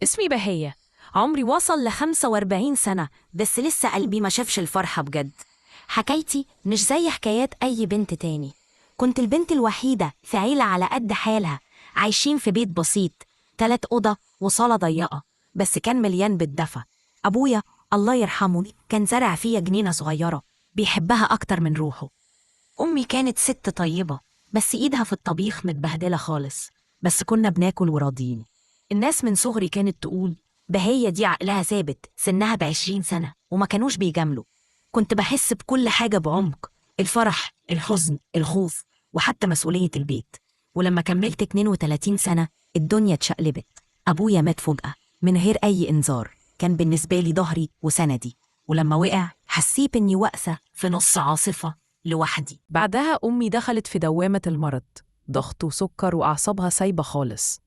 اسمي بهية. عمري وصل ل45 سنة، بس لسه قلبي ما شافش الفرحة بجد. حكايتي مش زي حكايات أي بنت تاني. كنت البنت الوحيدة في عيلة على قد حالها، عايشين في بيت بسيط، 3 أوضة وصالة ضيقة، بس كان مليان بالدفى. أبويا الله يرحمه كان زرع فيا جنينة صغيرة، بيحبها أكتر من روحه. أمي كانت ست طيبة، بس إيدها في الطبيخ متبهدلة خالص، بس كنا بناكل وراضيين. الناس من صغري كانت تقول بهية دي عقلها ثابت، سنها ب20 سنة، وما كانوش بيجاملوا. كنت بحس بكل حاجة بعمق، الفرح، الحزن، الخوف، وحتى مسؤولية البيت. ولما كملت 32 سنة الدنيا اتشقلبت. أبويا مات فجأة من غير أي إنذار، كان بالنسبة لي ظهري وسندي، ولما وقع حسيت إني واقفة في نص عاصفة لوحدي. بعدها أمي دخلت في دوامة المرض، ضغط وسكر وأعصابها سايبة خالص.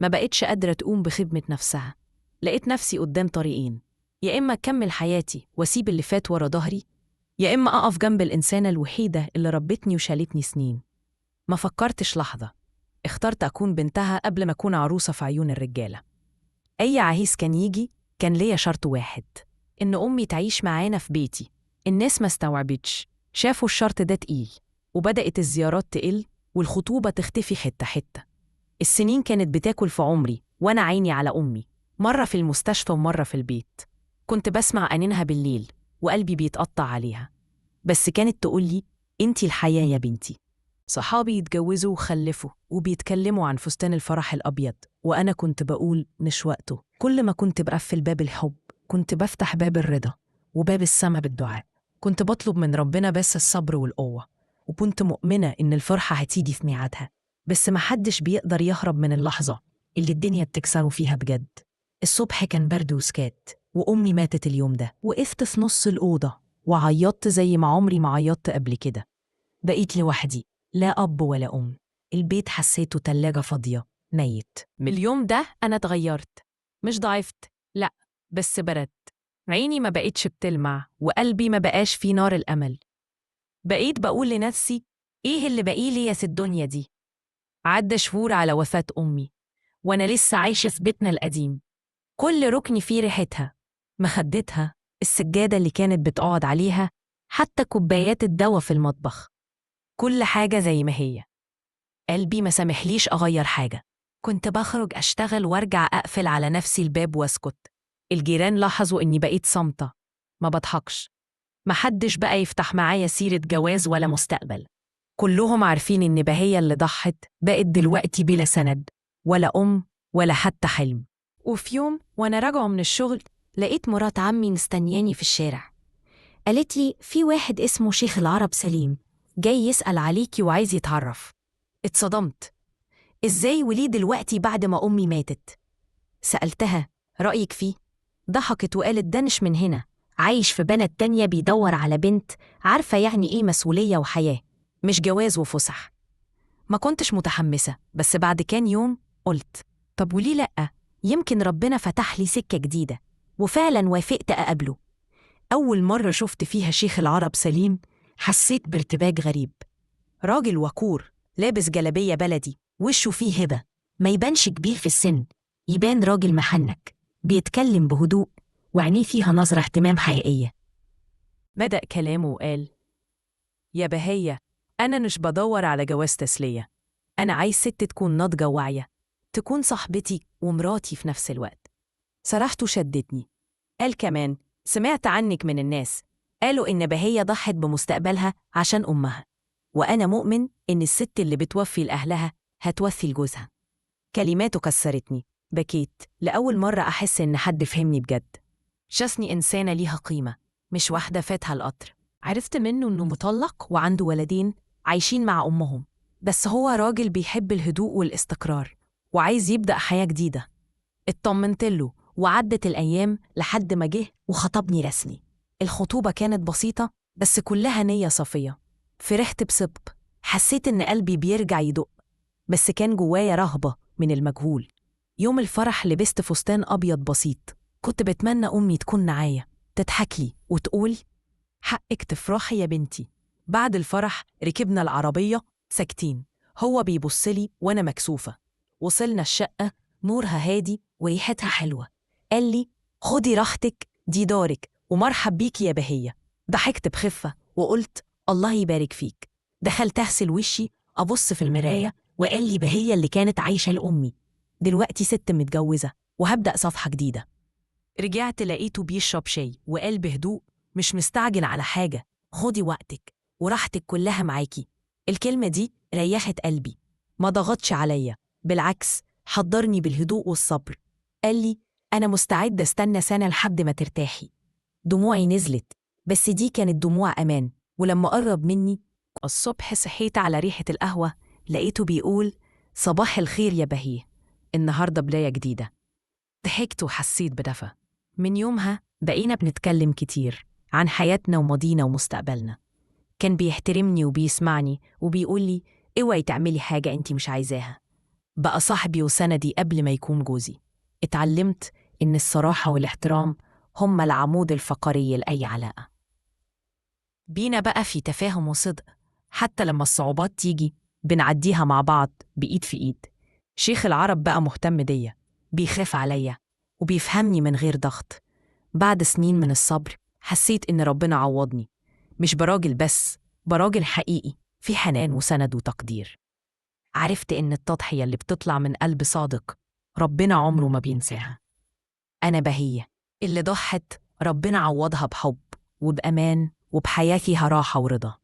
ما بقتش قادرة تقوم بخدمة نفسها. لقيت نفسي قدام طريقين: يا إما أكمل حياتي وأسيب اللي فات ورا ظهري، يا إما أقف جنب الإنسانة الوحيدة اللي ربتني وشالتني سنين. ما فكرتش لحظة، اخترت أكون بنتها قبل ما أكون عروسة في عيون الرجالة. أي عريس كان يجي كان ليا شرط واحد: إن أمي تعيش معانا في بيتي. الناس ما استوعبتش، شافوا الشرط ده تقيل، وبدأت الزيارات تقل والخطوبة تختفي حتة حتة. السنين كانت بتاكل في عمري وأنا عيني على أمي، مرة في المستشفى ومرة في البيت. كنت بسمع أنينها بالليل وقلبي بيتقطع عليها، بس كانت تقولي: أنتي الحياة يا بنتي. صحابي يتجوزوا وخلفوا وبيتكلموا عن فستان الفرح الأبيض، وأنا كنت بقول مش وقته. كل ما كنت بقفل باب الحب كنت بفتح باب الرضا وباب السما بالدعاء. كنت بطلب من ربنا بس الصبر والقوة، وكنت مؤمنة إن الفرحة هتيجي في ميعادها. بس محدش بيقدر يهرب من اللحظة اللي الدنيا بتكسره فيها بجد. الصبح كان برد وسكات، وأمي ماتت اليوم ده. وقفت في نص الأوضة وعيطت زي ما عمري ما عيطت قبل كده. بقيت لوحدي، لا أب ولا أم. البيت حسيته تلاجة فاضية، ميت. من اليوم ده أنا اتغيرت، مش ضعفت، لأ، بس بردت. عيني ما بقتش بتلمع وقلبي ما بقاش فيه نار الأمل. بقيت بقول لنفسي: إيه اللي بقيلي يا الدنيا دي؟ عدى شهور على وفاة أمي وأنا لسه عايشة في بيتنا القديم. كل ركن فيه ريحتها، مخدتها، السجادة اللي كانت بتقعد عليها، حتى كوبايات الدواء في المطبخ، كل حاجة زي ما هي. قلبي ما سامحليش أغير حاجة. كنت بخرج أشتغل وارجع أقفل على نفسي الباب واسكت. الجيران لاحظوا إني بقيت صامتة، ما بضحكش. محدش بقى يفتح معايا سيرة جواز ولا مستقبل. كلهم عارفين إن بهية اللي ضحت بقت دلوقتي بلا سند، ولا أم، ولا حتى حلم. وفي يوم وأنا راجعة من الشغل لقيت مرات عمي مستنياني في الشارع. قالت لي في واحد اسمه شيخ العرب سليم جاي يسأل عليكي وعايز يتعرف. اتصدمت، ازاي وليه دلوقتي بعد ما أمي ماتت؟ سألتها رأيك فيه؟ ضحكت وقالت دنش من هنا، عايش في بلد تانية بيدور على بنت عارفة يعني ايه مسؤولية وحياة، مش جواز وفسح. ما كنتش متحمسة، بس بعد كام يوم قلت طب وليه لأ؟ يمكن ربنا فتح لي سكة جديدة. وفعلا وافقت أقابله. أول مرة شفت فيها شيخ العرب سليم حسيت بارتباك غريب. راجل وقور، لابس جلابية بلدي، وشه فيه هبة، ما يبانش كبير في السن، يبان راجل محنك، بيتكلم بهدوء، وعينيه فيها نظرة اهتمام حقيقية. بدأ كلامه وقال: يا بهية، أنا مش بدور على جواز تسلية. أنا عايز ست تكون ناضجة واعية، تكون صاحبتي ومراتي في نفس الوقت. صراحته شدتني. قال كمان: سمعت عنك من الناس، قالوا إن بهية ضحت بمستقبلها عشان أمها، وأنا مؤمن إن الست اللي بتوفي لأهلها هتوفي لجوزها. كلماته كسرتني، بكيت لأول مرة أحس إن حد فهمني بجد. شافني إنسانة ليها قيمة، مش واحدة فاتها القطر. عرفت منه إنه مطلق وعنده ولدين عايشين مع أمهم، بس هو راجل بيحب الهدوء والاستقرار وعايز يبدأ حياة جديدة. اطمنت له وعدت الأيام لحد ما جه وخطبني رسمي. الخطوبة كانت بسيطة بس كلها نية صافية. فرحت بصدق، حسيت إن قلبي بيرجع يدق، بس كان جوايا رهبة من المجهول. يوم الفرح لبست فستان أبيض بسيط، كنت بتمنى أمي تكون معايا، تضحكلي وتقول: حقك تفرحي يا بنتي. بعد الفرح ركبنا العربية ساكتين، هو بيبصلي وأنا مكسوفة. وصلنا الشقة، نورها هادي وريحتها حلوة. قال لي خدي راحتك، دي دارك ومرحب بيكي يا بهية. ضحكت بخفة وقلت الله يبارك فيك. دخلت أغسل وشي أبص في المراية وقال لي بهية اللي كانت عايشة لأمي دلوقتي ست متجوزة وهبدأ صفحة جديدة. رجعت لقيته بيشرب شاي وقال بهدوء مش مستعجل على حاجة، خدي وقتك وراحتك كلها معاكي. الكلمة دي ريحت قلبي، ما ضغطش عليا، بالعكس حضرني بالهدوء والصبر. قال لي أنا مستعد استنى سنة لحد ما ترتاحي. دموعي نزلت، بس دي كانت دموع أمان. ولما قرب مني الصبح صحيت على ريحة القهوة، لقيته بيقول صباح الخير يا بهيه، النهاردة بداية جديدة. ضحكت وحسيت بدفى. من يومها بقينا بنتكلم كتير عن حياتنا وماضينا ومستقبلنا. كان بيحترمني وبيسمعني وبيقول لي اوعي تعملي حاجة انتي مش عايزاها. بقى صاحبي وسندي قبل ما يكون جوزي. اتعلمت إن الصراحة والاحترام هما العمود الفقري لأي علاقة. بينا بقى في تفاهم وصدق، حتى لما الصعوبات تيجي بنعديها مع بعض بإيد في إيد. شيخ العرب بقى مهتم بيا، بيخاف عليا وبيفهمني من غير ضغط. بعد سنين من الصبر حسيت إن ربنا عوضني، مش براجل بس، براجل حقيقي في حنان وسند وتقدير. عرفت إن التضحية اللي بتطلع من قلب صادق ربنا عمره ما بينساها. أنا بهية اللي ضحت ربنا عوضها بحب وبأمان وبحياة فيها راحة ورضا.